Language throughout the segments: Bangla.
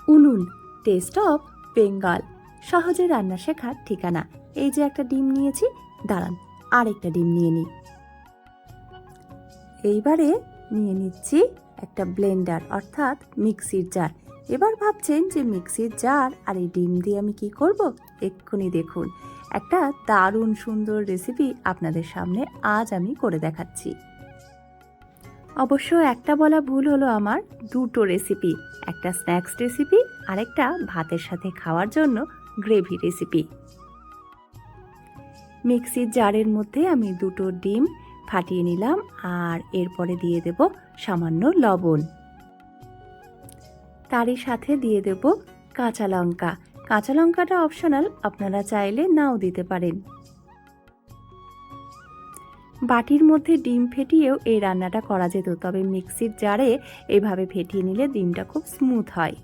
উনুন টেস্ট অফ বেঙ্গল, সহজে রান্না শেখার ঠিকানা। এই যে একটা ডিম নিয়েছি, দাঁড়ান আরেকটা ডিম নিয়ে নিই। এইবারে নিয়ে নিচ্ছি একটা ব্লেন্ডার অর্থাৎ মিক্সির জার। এবার ভাবছেন যে মিক্সির জার আর এই ডিম দিয়ে আমি কি করব? এক্ষুনি দেখুন, একটা দারুণ সুন্দর রেসিপি আপনাদের সামনে আজ আমি করে দেখাচ্ছি। অবশ্য একটা বলা ভুল হলো আমার, দুটো রেসিপি, একটা স্ন্যাক্স রেসিপি আর একটা ভাতের সাথে খাওয়ার জন্য গ্রেভি রেসিপি। মিক্সির জারের মধ্যে আমি দুটো ডিম ফাটিয়ে নিলাম আর এরপরে দিয়ে দেব সামান্য লবণ। তারই সাথে দিয়ে দেব কাঁচা লঙ্কা। কাঁচা লঙ্কাটা অপশনাল, আপনারা চাইলে নাও দিতে পারেন। বাটির মধ্যে ডিম ফেটিয়েও এই রান্নাটা করা যেত, তবে মিক্সির জারে এভাবে ফেটিয়ে নিলে ডিমটা খুব স্মুথ হয়।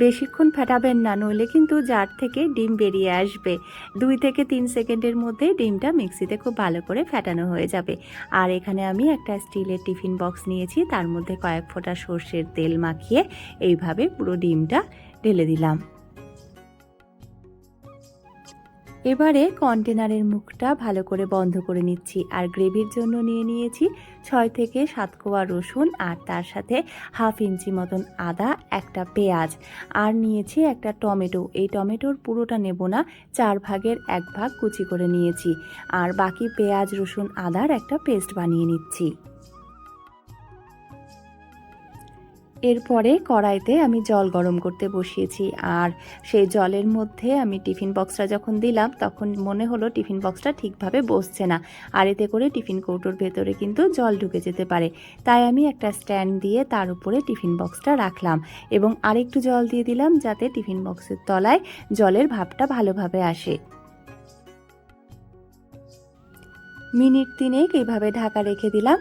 বেশিক্ষণ ফেটাবেন না, নইলে কিন্তু জার থেকে ডিম বেরিয়ে আসবে। 2 থেকে 3 সেকেন্ডের মধ্যে ডিমটা মিক্সিতে খুব ভালো করে ফেটানো হয়ে যাবে। আর এখানে আমি একটা স্টিলের টিফিন বক্স নিয়েছি, তার মধ্যে কয়েক ফোঁটা সর্ষের তেল মাখিয়ে এইভাবে পুরো ডিমটা ঢেলে দিলাম। এবারে কন্টেনারের মুখটা ভালো করে বন্ধ করে নিচ্ছি। আর গ্রেভির জন্য নিয়ে নিয়েছি 6 থেকে 7 কোয়া রসুন আর তার সাথে হাফ ইঞ্চি মতন আদা, একটা পেঁয়াজ আর নিয়েছি একটা টমেটো। এই টমেটোর পুরোটা নেব না, 4 ভাগের 1 ভাগ কুচি করে নিয়েছি। আর বাকি পেঁয়াজ রসুন আদার একটা পেস্ট বানিয়ে নিচ্ছি। এরপরে কড়াইতে আমি জল গরম করতে বসিয়েছি আর সেই জলের মধ্যে আমি টিফিন বক্সটা যখন দিলাম তখন মনে হলো টিফিন বক্সটা ঠিকভাবে বসছে না, আর এতে করে টিফিন কৌটোর ভেতরে কিন্তু জল ঢুকে যেতে পারে। তাই আমি একটা স্ট্যান্ড দিয়ে তার উপরে টিফিন বক্সটা রাখলাম এবং আরেকটু জল দিয়ে দিলাম যাতে টিফিন বক্সের তলায় জলের ভাপটা ভালোভাবে আসে। মিনিট 3 এইভাবে ঢাকা রেখে দিলাম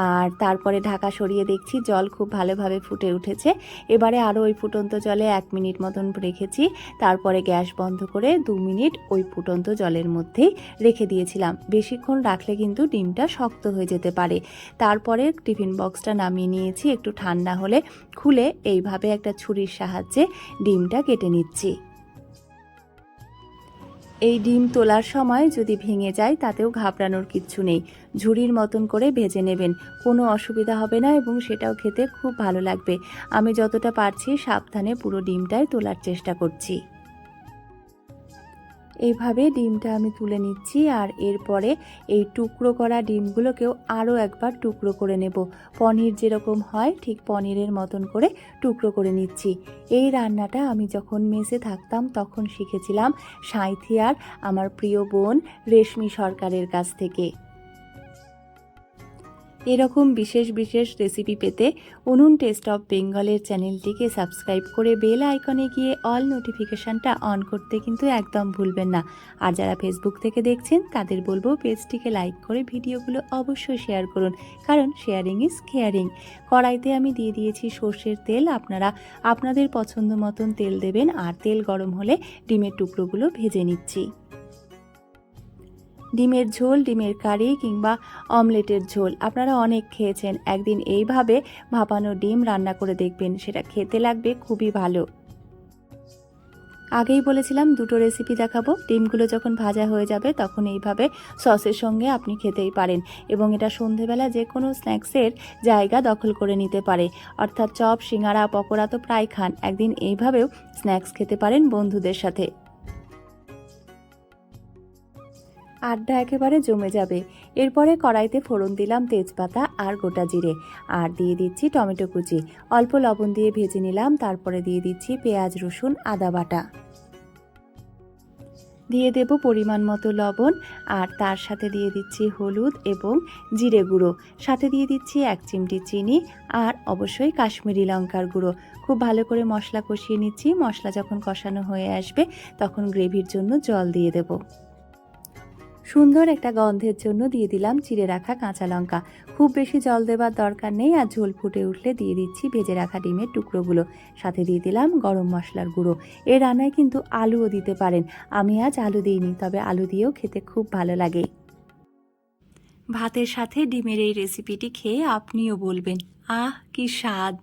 আর তারপরে ঢাকা সরিয়ে দেখছি জল খুব ভালোভাবে ফুটে উঠেছে। এবারে আরও ওই ফুটন্ত জলে 1 মিনিট মতন রেখেছি, তারপরে গ্যাস বন্ধ করে 2 মিনিট ওই ফুটন্ত জলের মধ্যেই রেখে দিয়েছিলাম। বেশিক্ষণ রাখলে কিন্তু ডিমটা শক্ত হয়ে যেতে পারে। তারপরে টিফিন বক্সটা নামিয়ে নিয়েছি, একটু ঠান্ডা হলে খুলে এইভাবে একটা ছুরির সাহায্যে ডিমটা কেটে নিচ্ছি। এই ডিম তোলার সময় যদি ভেঙে যায় তাতেও ঘাবড়ানোর কিচ্ছু নেই, ঝুড়ির মতন করে ভেজে নেবেন, কোনো অসুবিধা হবে না এবং সেটাও খেতে খুব ভালো লাগবে। আমি যতটা পারছি সাবধানে পুরো ডিমটাই তোলার চেষ্টা করছি। এইভাবে ডিমটা আমি তুলে নিচ্ছি আর এরপরে এই টুকরো করা ডিমগুলোকেও আরও একবার টুকরো করে নেব। পনির যেরকম হয় ঠিক পনিরের মতন করে টুকরো করে নিচ্ছি। এই রান্নাটা আমি যখন মেসে থাকতাম তখন শিখেছিলাম সাঁইথিয়ার আমার প্রিয় বোন রেশমি সরকারের কাছ থেকে। এরকম বিশেষ বিশেষ রেসিপি পেতে উনুন টেস্ট অফ বেঙ্গলের চ্যানেলটিকে সাবস্ক্রাইব করে বেল আইকনে গিয়ে অল নোটিফিকেশানটা অন করতে কিন্তু একদম ভুলবেন না। আর যারা ফেসবুক থেকে দেখছেন তাদের বলবো পেজটিকে লাইক করে ভিডিওগুলো অবশ্যই শেয়ার করুন, কারণ শেয়ারিং ইজ কেয়ারিং। কড়াইতে আমি দিয়ে দিয়েছি সর্ষের তেল, আপনারা আপনাদের পছন্দ মতন তেল দেবেন আর তেল গরম হলে ডিমের টুকরোগুলো ভেজে নিচ্ছি। ডিমের ঝোল, ডিমের কারি কিংবা অমলেটের ঝোল আপনারা অনেক খেয়েছেন, একদিন এইভাবে ভাপানো ডিম রান্না করে দেখবেন, সেটা খেতে লাগবে খুবই ভালো। আগেই বলেছিলাম দুটো রেসিপি দেখাবো। ডিমগুলো যখন ভাজা হয়ে যাবে তখন এইভাবে সসের সঙ্গে আপনি খেতেই পারেন এবং এটা সন্ধেবেলা যে কোনো স্ন্যাক্সের জায়গা দখল করে নিতে পারে। অর্থাৎ চপ, সিঙ্গারা, পকোড়া তো প্রায় খান, একদিন এইভাবেও স্ন্যাক্স খেতে পারেন বন্ধুদের সাথে। আড্ডা একেবারে জমে যাবে। এরপরে কড়াইতে ফোড়ন দিলাম তেজপাতা আর গোটা জিরে আর দিয়ে দিচ্ছি টমেটো কুচি, অল্প লবণ দিয়ে ভেজে নিলাম। তারপরে দিয়ে দিচ্ছি পেঁয়াজ রসুন আদা বাটা, দিয়ে দেব পরিমাণ মতো লবণ আর তার সাথে দিয়ে দিচ্ছি হলুদ এবং জিরে গুঁড়ো, সাথে দিয়ে দিচ্ছি 1 চিমটি চিনি আর অবশ্যই কাশ্মীরি লঙ্কার গুঁড়ো। খুব ভালো করে মশলা কষিয়ে নিচ্ছি। মশলা যখন কষানো হয়ে আসবে তখন গ্রেভির জন্য জল দিয়ে দেব। সুন্দর একটা গন্ধের জন্য দিয়ে দিলাম চিড়ে রাখা কাঁচা লঙ্কা। খুব বেশি জল দেবার দরকার নেই। আর ঝোল ফুটে উঠলে দিয়ে দিচ্ছি ভেজে রাখা ডিমের টুকরোগুলো, সাথে দিয়ে দিলাম গরম মশলার গুঁড়ো। এই রান্নায় কিন্তু আলুও দিতে পারেন, আমি আজ আলু দিইনি, তবে আলু দিয়েও খেতে খুব ভালো লাগে। ভাতের সাথে ডিমের এই রেসিপিটি খেয়ে আপনিও বলবেন, আহ কি স্বাদ।